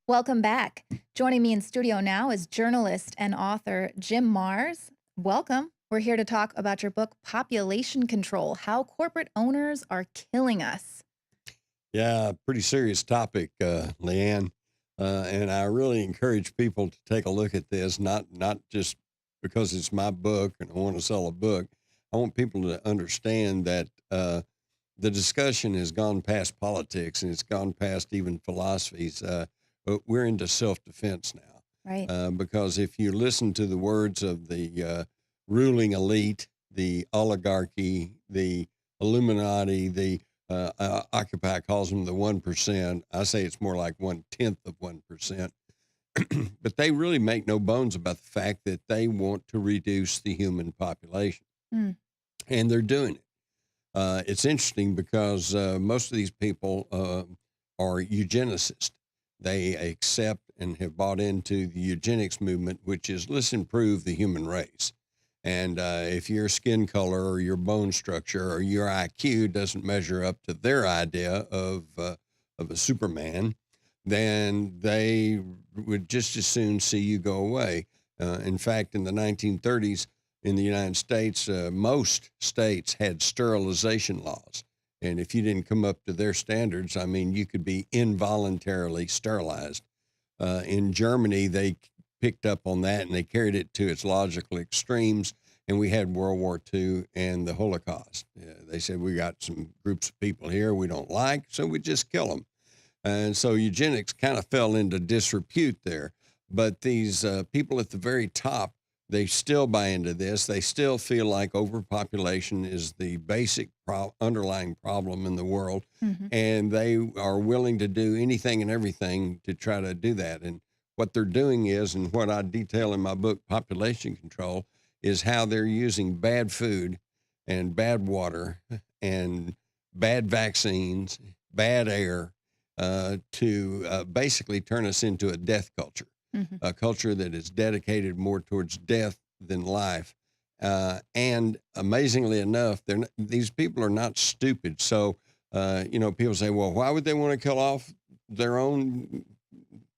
Welcome back. Joining me in studio now is journalist and author Jim Mars. Welcome. We're here to talk about your book, Population Control: How Corporate Owners Are Killing Us. Yeah, pretty serious topic, Leanne. And I really encourage people to take a look at this, not just because it's my book and I want to sell a book. I want people to understand that the discussion has gone past politics and it's gone past even philosophies. But we're into self defense now. Right. Because if you listen to the words of the ruling elite, the oligarchy, the Illuminati, the Occupy calls them the 1%. I say it's more like 1/10 of 1%. But they really make no bones about the fact that they want to reduce the human population, Mm, and they're doing it. It's interesting because most of these people are eugenicists. They accept and have bought into the eugenics movement, which is let's improve the human race. And if your skin color or your bone structure or your IQ doesn't measure up to their idea of a Superman, then they would just as soon see you go away. In fact, in the 1930s in the United States, most states had sterilization laws. And if you didn't come up to their standards, I mean, you could be involuntarily sterilized. In Germany, they picked up on that and they carried it to its logical extremes. And we had World War II and the Holocaust. They said, we got some groups of people here we don't like, so we just kill them. And so eugenics kind of fell into disrepute there. But these people at the very top, they still buy into this. They still feel like overpopulation is the basic underlying problem in the world. hmm And they are willing to do anything and everything to try to do that. And what they're doing is, and what I detail in my book, Population Control, is how they're using bad food and bad water and bad vaccines, bad air, to basically turn us into a death culture, hmm a culture that is dedicated more towards death than life. And amazingly enough, these people are not stupid. So, people say, well, why would they want to kill off their own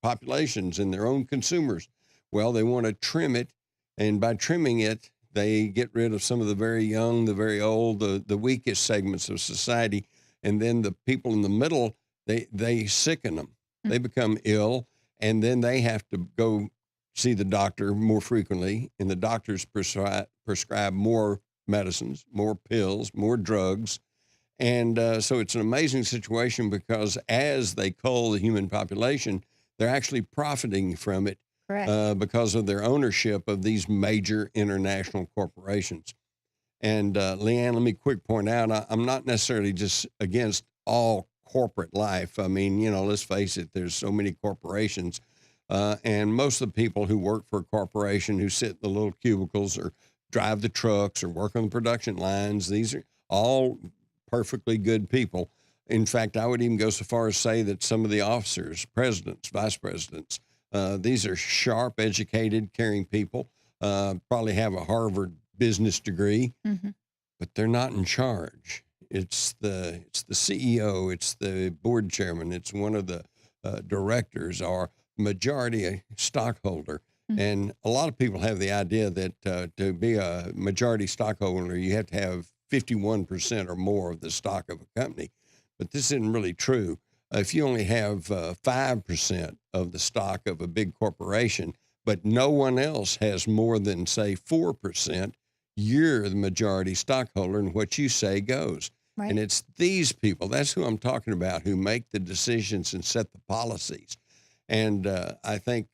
populations and their own consumers? Well, they want to trim it. And by trimming it, they get rid of some of the very young, the very old, the weakest segments of society. And then the people in the middle, they sicken them. They become ill, and then they have to go see the doctor more frequently, and the doctors prescribe more medicines, more pills, more drugs. And so it's an amazing situation because as they cull the human population, they're actually profiting from it Correct. because of their ownership of these major international corporations. And Leanne, let me quick point out, I'm not necessarily just against all corporate life. I mean, let's face it, there's so many corporations. And most of the people who work for a corporation, who sit in the little cubicles or drive the trucks or work on the production lines, these are all perfectly good people. In fact, I would even go so far as say that some of the officers, presidents, vice presidents, these are sharp, educated, caring people, probably have a Harvard business degree, hmm but they're not in charge. It's the CEO, it's the board chairman, it's one of the directors or majority stockholder. And a lot of people have the idea that to be a majority stockholder, you have to have 51% or more of the stock of a company. But this isn't really true. If you only have 5% of the stock of a big corporation, but no one else has more than, say, 4%, you're the majority stockholder, and what you say goes. And Right. it's these people, that's who I'm talking about, who make the decisions and set the policies. And I think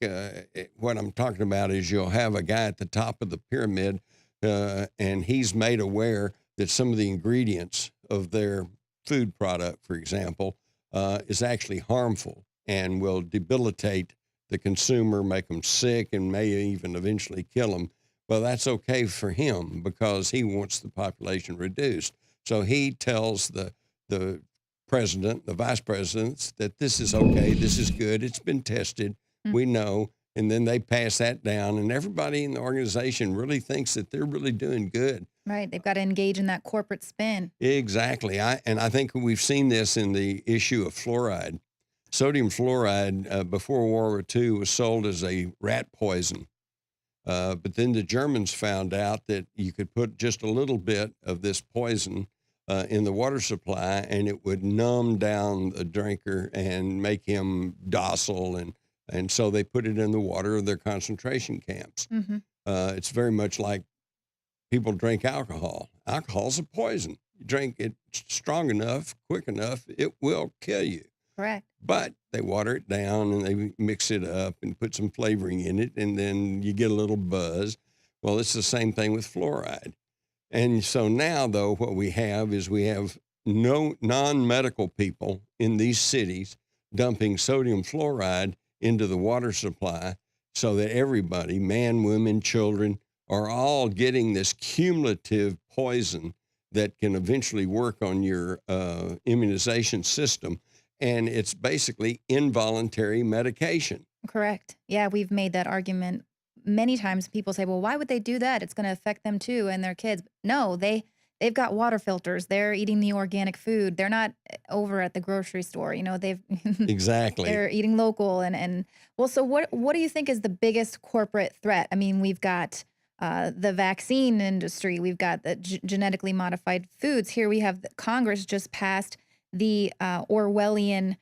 what I'm talking about is you'll have a guy at the top of the pyramid, and he's made aware that some of the ingredients of their food product, for example, is actually harmful and will debilitate the consumer, make them sick, and may even eventually kill them. Well, that's okay for him because he wants the population reduced. So he tells the president, the vice presidents, that this is okay, this is good, it's been tested, we know, and then they pass that down, and everybody in the organization really thinks that they're really doing good. Right. They've got to engage in that corporate spin. Exactly. I think we've seen this in the issue of fluoride. Sodium fluoride before World War II was sold as a rat poison. But then the Germans found out that you could put just a little bit of this poison in the water supply, and it would numb down the drinker and make him docile. And so they put it in the water of their concentration camps. Hmm. It's very much like people drink alcohol. Alcohol's a poison. You drink it strong enough, quick enough, it will kill you. Correct. But they water it down and they mix it up and put some flavoring in it, and then you get a little buzz. Well, it's the same thing with fluoride. And so now, though, what we have is we have no non-medical people in these cities dumping sodium fluoride into the water supply so that everybody, man, women, children, are all getting this cumulative poison that can eventually work on your immunization system. And it's basically involuntary medication. Correct. Yeah, we've made that argument many times. People say, "Well, why would they do that? It's going to affect them too and their kids." No, they've got water filters. They're eating the organic food. They're not over at the grocery store. They've Exactly. they're eating local and well. So what do you think is the biggest corporate threat? I mean, we've got the vaccine industry. We've got the genetically modified foods. Here we have Congress just passed the Orwellian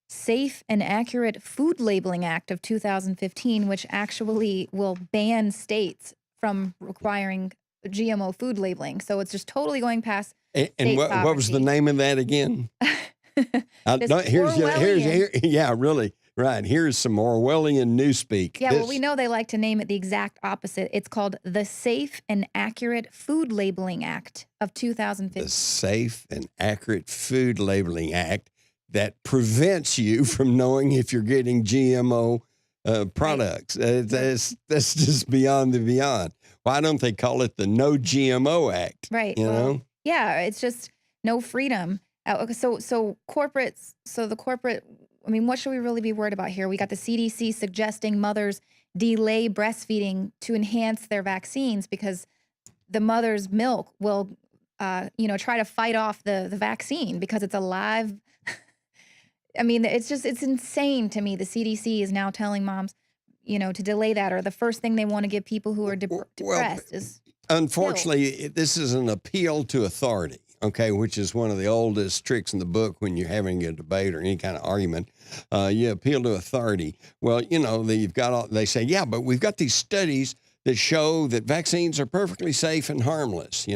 Safe and Accurate Food Labeling Act of 2015, which actually will ban states from requiring GMO food labeling. So it's just totally going past And state what was the sovereignty. name of that again? This No, Orwellian. yeah, really, right. Here's some Orwellian newspeak. Yeah, well, we know they like to name it the exact opposite. It's called the Safe and Accurate Food Labeling Act of The 2015. Safe and Accurate Food Labeling Act that prevents you from knowing if you're getting GMO products. That's just beyond the beyond. Why don't they call it the No GMO Act? Right. You know? Yeah, it's just no freedom. Okay, so corporates, so the corporate, I mean, what should we really be worried about here? We got the CDC suggesting mothers delay breastfeeding to enhance their vaccines because the mother's milk will, try to fight off the vaccine because it's a live. I mean, it's insane to me. The CDC is now telling moms, to delay that, or the first thing they want to give people who are Well, depressed is pills. unfortunately, this is an appeal to authority, okay, which is one of the oldest tricks in the book when you're having a debate or any kind of argument. You appeal to authority. Well, they say, yeah, but we've got these studies that show that vaccines are perfectly safe and harmless,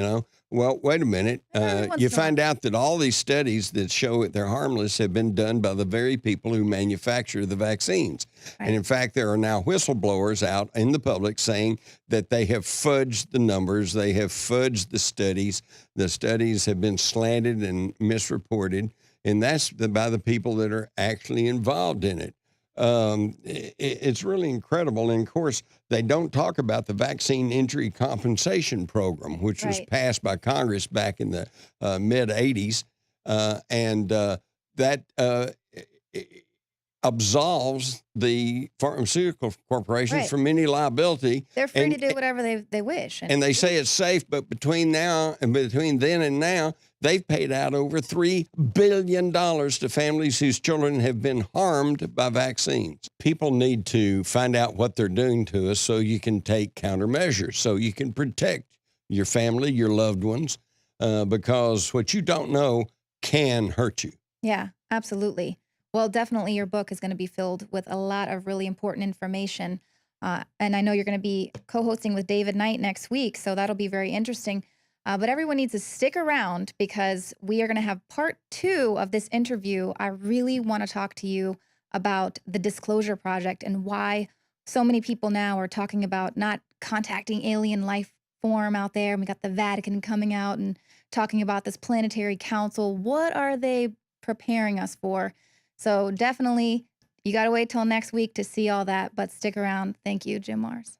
Well, wait a minute. Every once You in a while. find out that all these studies that show that they're harmless have been done by the very people who manufacture the vaccines. Right. And in fact, there are now whistleblowers out in the public saying that they have fudged the numbers. They have fudged the studies. The studies have been slanted and misreported. And that's by the people that are actually involved in it. It's really incredible. And of course, they don't talk about the vaccine injury compensation program, which was Right. passed by Congress back in the mid 80s. That absolves the pharmaceutical corporations Right. from any liability. They're free And- to do whatever they wish. And they say it's safe, but between then and now, they've paid out over $3 billion to families whose children have been harmed by vaccines. People need to find out what they're doing to us so you can take countermeasures, so you can protect your family, your loved ones, because what you don't know can hurt you. Yeah, absolutely. Well, definitely your book is going to be filled with a lot of really important information. And I know you're going to be co-hosting with David Knight next week, so that'll be very interesting. But everyone needs to stick around because we are going to have part 2 of this interview. I really want to talk to you about the Disclosure Project and why so many people now are talking about not contacting alien life form out there. And we got the Vatican coming out and talking about this planetary council. What are they preparing us for? So definitely, you got to wait till next week to see all that, but stick around. Thank you, Jim Mars.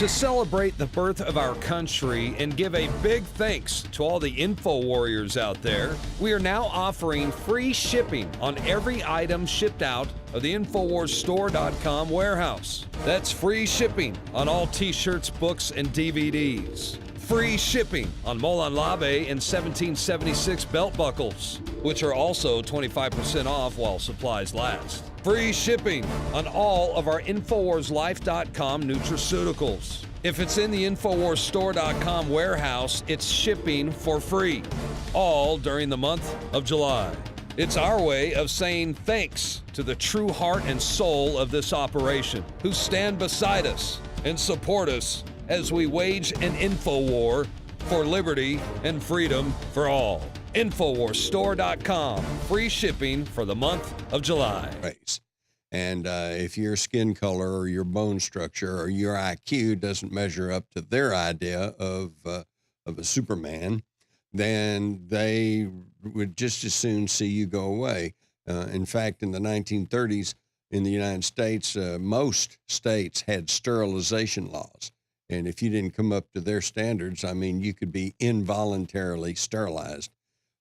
To celebrate the birth of our country and give a big thanks to all the info warriors out there, we are now offering free shipping on every item shipped out of the InfoWarsStore.com warehouse. That's free shipping on all t-shirts, books, and DVDs. Free shipping on Molon Labe and 1776 belt buckles, which are also 25% off while supplies last. Free shipping on all of our InfoWarsLife.com nutraceuticals. If it's in the InfoWarsStore.com warehouse, it's shipping for free, all during the month of July. It's our way of saying thanks to the true heart and soul of this operation, who stand beside us and support us as we wage an info war for liberty and freedom for all. InfoWarsStore.com. Free shipping for the month of July. Race. And if your skin color or your bone structure or your IQ doesn't measure up to their idea of a Superman, then they would just as soon see you go away. In fact, in the 1930s in the United States, most states had sterilization laws. And if you didn't come up to their standards, I mean, you could be involuntarily sterilized.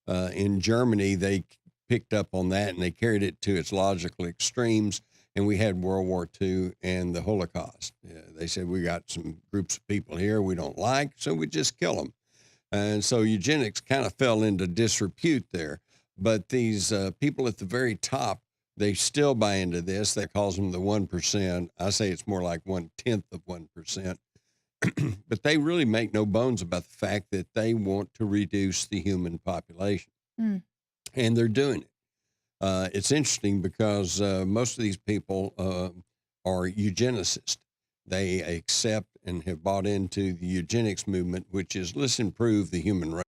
In Germany, they picked up on that and they carried it to its logical extremes. And we had World War II and the Holocaust. They said, we got some groups of people here we don't like, so we just kill them. And so eugenics kind of fell into disrepute there. But these people at the very top, they still buy into this. That calls them the 1%. I say it's more like 1/10 of 1%. But they really make no bones about the fact that they want to reduce the human population. Mm. And they're doing it. It's interesting because most of these people are eugenicists. They accept and have bought into the eugenics movement, which is let's improve the human race.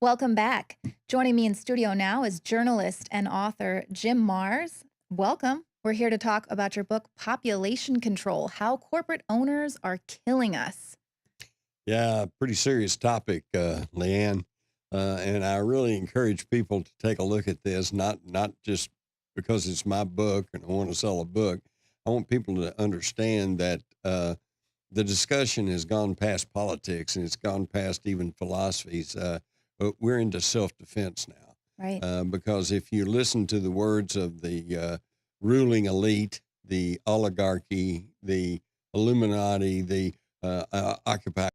Welcome back. Joining me in studio now is journalist and author Jim Marrs. Welcome. We're here to talk about your book, Population Control: How Corporate Owners Are Killing Us. Yeah, pretty serious topic, Leanne. And I really encourage people to take a look at this, not just because it's my book and I want to sell a book. I want people to understand that the discussion has gone past politics and it's gone past even philosophies. But we're into self-defense now. Right. Because if you listen to the words of the ruling elite, the oligarchy, the Illuminati, the Occupy